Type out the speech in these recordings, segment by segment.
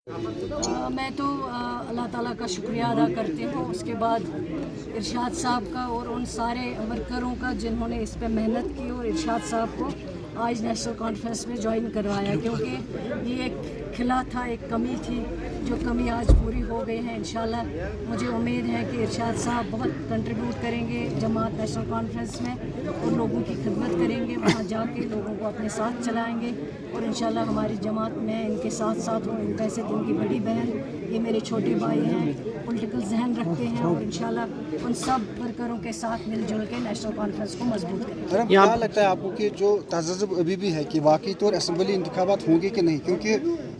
मैं तो अल्लाह ताला का शुक्रिया अदा करती हूँ, उसके बाद इरशाद साहब का और उन सारे वर्करों का जिन्होंने इस पे मेहनत की और इरशाद साहब को आज नेशनल कॉन्फ्रेंस में ज्वाइन करवाया, क्योंकि ये एक खिला था, एक कमी थी, जो कमी आज पूरी हो गई है। इंशाल्लाह मुझे उम्मीद है कि इरशाद साहब बहुत कंट्रीब्यूट करेंगे जमात नेशनल कॉन्फ्रेंस में और लोगों की खिदमत करेंगे, वहाँ जाके लोगों को अपने साथ चलाएंगे और इंशाल्लाह हमारी जमात में इनके साथ साथ हूँ। इनका ऐसे दिन की बड़ी बहन, ये मेरे छोटे भाई हैं, पॉलिटिकल जहन रखते हैं और इंशाल्लाह उन सब वर्करों के साथ मिलजुल के नेशनल कॉन्फ्रेंस को मजबूत करेंगे। क्या लगता है आपको कि जो तजज़ुब अभी भी है कि वाकई तौर असेंबली इंतखाबात होंगे कि नहीं, क्योंकि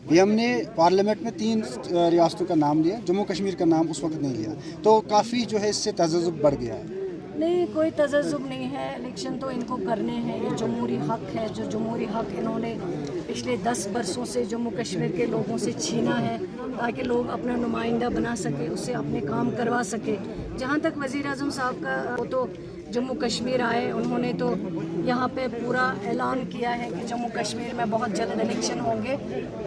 पीएम ने पार्लियामेंट में 3 रियासतों का नाम लिया, जम्मू कश्मीर का नाम उस वक्त नहीं लिया, तो काफ़ी जो है इससे तजज़ुब बढ़ गया है। नहीं, कोई तजज़ुब नहीं है, इलेक्शन तो इनको करने हैं, ये जमहूरी हक़ है। जो जमहूरी हक़ इन्होंने पिछले 10 बरसों से जम्मू कश्मीर के लोगों से छीना है ताकि लोग अपना नुमाइंदा बना सके, उससे अपने काम करवा सके। जहाँ तक वज़ीर आज़म साहब का, वो तो जम्मू कश्मीर आए, उन्होंने तो यहाँ पे पूरा ऐलान किया है कि जम्मू कश्मीर में बहुत जल्द इलेक्शन होंगे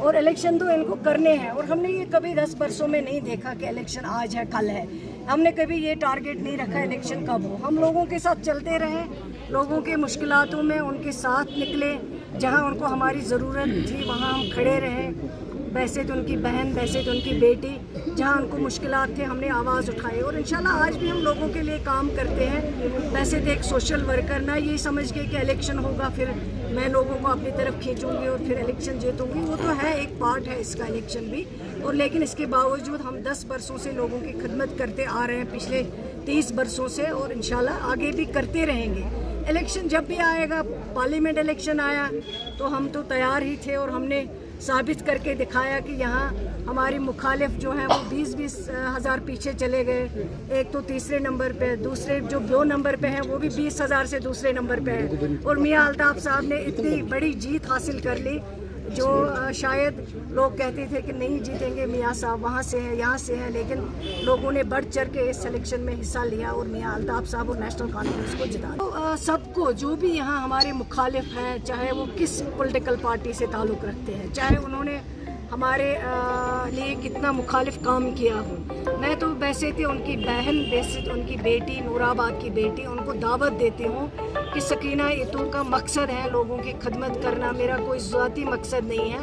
और इलेक्शन तो इनको करने हैं। और हमने ये कभी 10 बरसों में नहीं देखा कि इलेक्शन आज है कल है, हमने कभी ये टारगेट नहीं रखा इलेक्शन कब हो। हम लोगों के साथ चलते रहें, लोगों के मुश्किलातों में उनके साथ निकले, जहाँ उनको हमारी ज़रूरत थी वहाँ हम खड़े रहें। वैसे तो उनकी बहन, वैसे तो उनकी बेटी, जहाँ उनको मुश्किलात थे हमने आवाज़ उठाई और इंशाल्लाह आज भी हम लोगों के लिए काम करते हैं। वैसे तो एक सोशल वर्कर ना ये समझ के कि इलेक्शन होगा फिर मैं लोगों को अपनी तरफ खींचूंगी और फिर इलेक्शन जीतूंगी, वो तो है, एक पार्ट है इसका इलेक्शन भी। और लेकिन इसके बावजूद हम 10 बरसों से लोगों की खिदमत करते आ रहे हैं, पिछले 30 बरसों से, और इंशाल्लाह आगे भी करते रहेंगे। इलेक्शन जब भी आएगा, पार्लियामेंट इलेक्शन आया तो हम तो तैयार ही थे और हमने साबित करके दिखाया कि यहाँ हमारी मुखालिफ जो हैं वो 20-20 हज़ार पीछे चले गए। एक तो तीसरे नंबर पे, दूसरे जो 2 नंबर पे हैं वो भी 20 हज़ार से दूसरे नंबर पे हैं। और मियाँ अल्ताफ़ साहब ने इतनी बड़ी जीत हासिल कर ली जो शायद लोग कहते थे कि नहीं जीतेंगे मियाँ साहब, वहाँ से हैं, यहाँ से हैं, लेकिन लोगों ने बढ़ चढ़ के इस सिलेक्शन में हिस्सा लिया और मियाँ अल्ताफ़ साहब और नेशनल कॉन्फ्रेंस को जिता। तो सबको, जो भी यहाँ हमारे मुखालिफ हैं, चाहे वो किस पॉलिटिकल पार्टी से ताल्लुक़ रखते हैं, चाहे उन्होंने हमारे लिए कितना मुखालिफ काम किया हो, मैं तो वैसे थी उनकी बहन, वैसे उनकी बेटी, नूराबाद की बेटी, उनको दावत देती हूँ कि सकीना इतू का मकसद है लोगों की खिदमत करना, मेरा कोई ज़ाती मकसद नहीं है।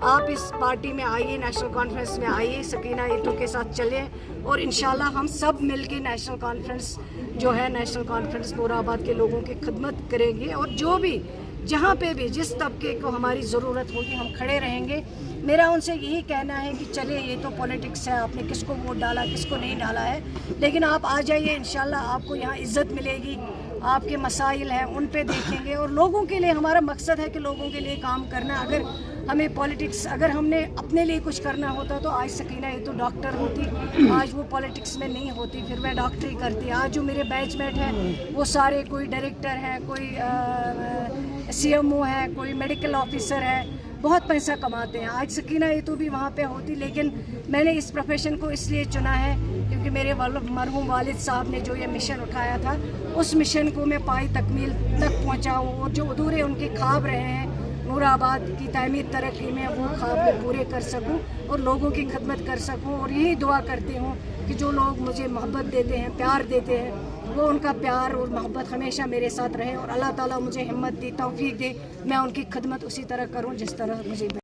आप इस पार्टी में आइए, नेशनल कॉन्फ्रेंस में आइए, सकीना इतू के साथ चलें और इंशाल्लाह हम सब मिल के नेशनल कॉन्फ्रेंस जो है, नेशनल कॉन्फ्रेंस नूराबाद के लोगों की खिदमत करेंगे और जो भी, जहाँ पे भी, जिस तबके को हमारी ज़रूरत होगी हम खड़े रहेंगे। मेरा उनसे यही कहना है कि चले, ये तो पॉलिटिक्स है, आपने किसको वोट डाला, किसको नहीं डाला है, लेकिन आप आ जाइए, इंशाल्लाह आपको यहाँ इज़्ज़त मिलेगी। आपके मसाइल हैं उन पे देखेंगे और लोगों के लिए, हमारा मकसद है कि लोगों के लिए काम करना। अगर हमें पॉलिटिक्स, अगर हमने अपने लिए कुछ करना होता तो आज सकीना ये तो डॉक्टर होती, आज वो पॉलिटिक्स में नहीं होती, फिर मैं डॉक्टरी करती। आज जो मेरे बैचमेट हैं वो सारे, कोई डायरेक्टर हैं, कोई CMO है, कोई मेडिकल ऑफिसर है, बहुत पैसा कमाते हैं। आज सकीना ये तो भी वहाँ पे होती, लेकिन मैंने इस प्रोफेशन को इसलिए चुना है क्योंकि मेरे मरहूम वालिद साहब ने जो ये मिशन उठाया था, उस मिशन को मैं पाई तकमील तक पहुँचाऊँ और जो अधूरे उनके ख्वाब रहे हैं नूराबाद की तामीर तरक्की में, वो ख्वाब में पूरे कर सकूं और लोगों की खिदमत कर सकूं। और यही दुआ करती हूँ कि जो लोग मुझे मोहब्बत देते हैं, प्यार देते हैं, वो उनका प्यार और मोहब्बत हमेशा मेरे साथ रहे और अल्लाह ताला मुझे हिम्मत दे, तौफीक दे, मैं उनकी खिदमत उसी तरह करूँ जिस तरह मुझे